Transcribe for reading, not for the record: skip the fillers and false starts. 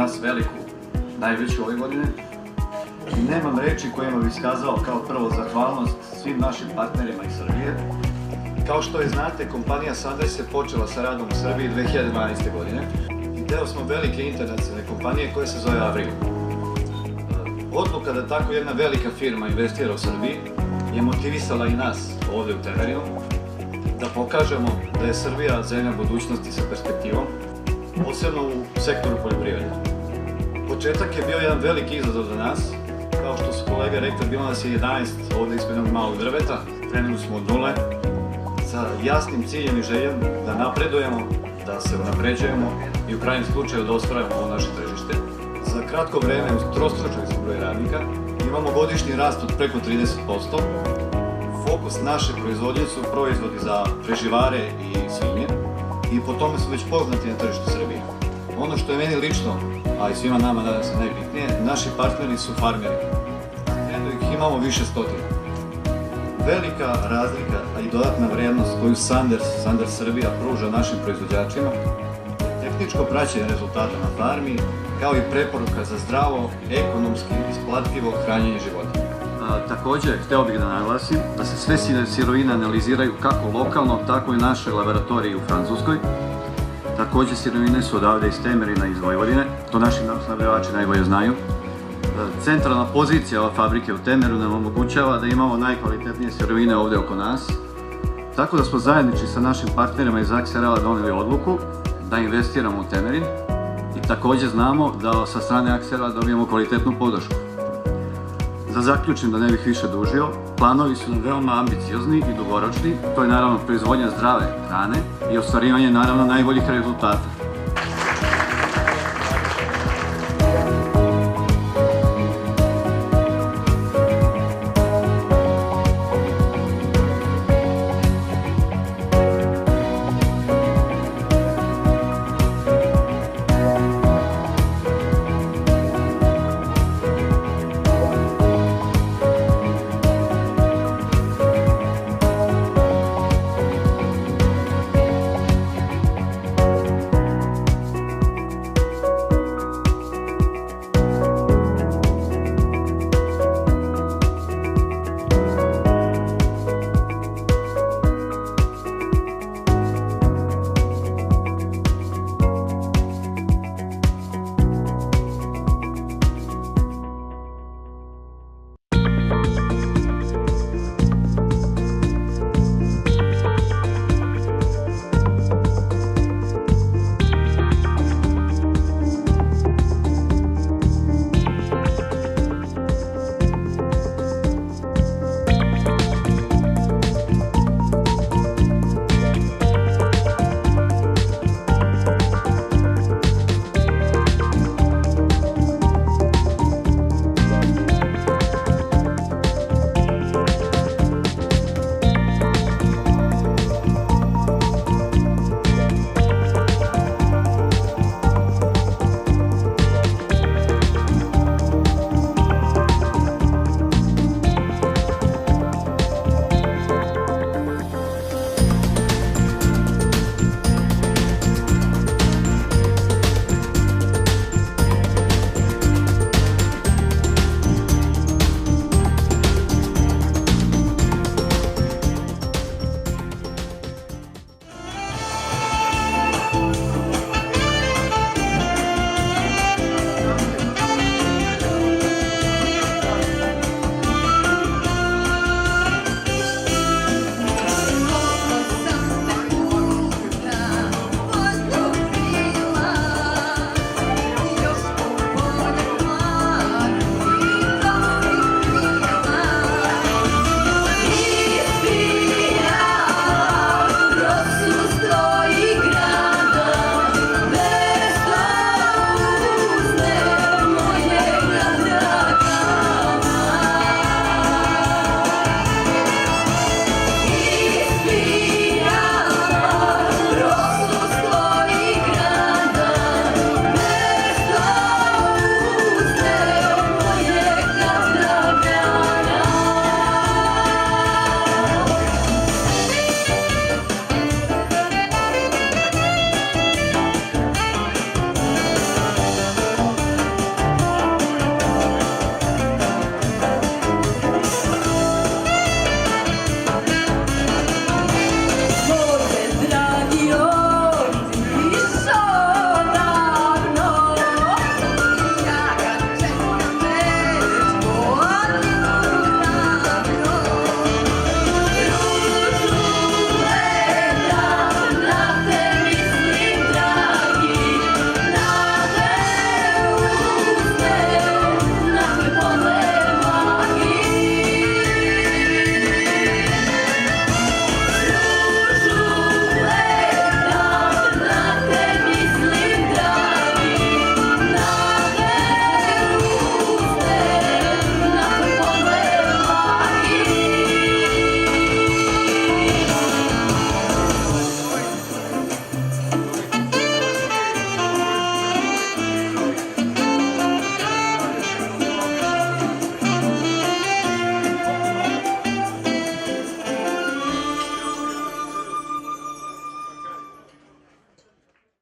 nas veliku, najveću ove godine. I nemam reči kojima bih iskazao kao prvo zahvalnost svim našim partnerima iz Srbije. Kao što i znate, kompanija Sanders je počela sa radom u Srbiji 2012. godine i deo smo velike internacionalne kompanije koja se zove Avrio. Odluka da tako jedna velika firma investira u Srbiji je motivisala i nas ovde u Temerinu da pokažemo da je Srbija zemlja budućnosti sa perspektivom, posebno u sektoru poljoprivrede. Početak je bio jedan veliki izazov za nas. Kao što su kolege rekli, bilo nas je 11 ovde ispred jednog malog drveta. Krenuli smo od nule sa jasnim ciljem i željom da napredujemo, da se unapređujemo i u krajnjem slučaju da ostvarujemo ovo naše tržište. Za kratko vreme utrostručili smo broj radnika, imamo godišnji rast od preko 30%. Fokus naše proizvodnje su proizvodi za preživare i svinje i po tome su već poznati na tržištu Srbije. Ono što je meni lično, a i svima nama danas je najbitnije, naši partneri su farmeri. Eno ih imamo više stotina. Velika razlika, a i dodatna vrednost koju Sanders Srbija pruža našim proizvođačima, tehničko praćenje rezultata na farmi, kao i preporuka za zdravo, ekonomski isplativo hranjenje životinja. Takođe, hteo bih da naglasim da se sve sirovine analiziraju kako lokalno, tako i u našoj laboratoriji u Francuskoj. Takođe, sirovine su odavde iz Temerina i iz Vojvodine, to naši snabdevači najbolje znaju. Centralna pozicija ove fabrike u Temerinu nam omogućava da imamo najkvalitetnije sirovine ovde oko nas, tako da smo zajednički sa našim partnerima iz Akserela doneli odluku da investiramo u Temerin i takođe znamo da sa strane Akserela dobijemo kvalitetnu podršku. Da zaključim, da ne bih više dužio, planovi su nam veoma ambiciozni i dugoročni, to je naravno proizvodnja zdrave hrane i ostvarivanje naravno najboljih rezultata.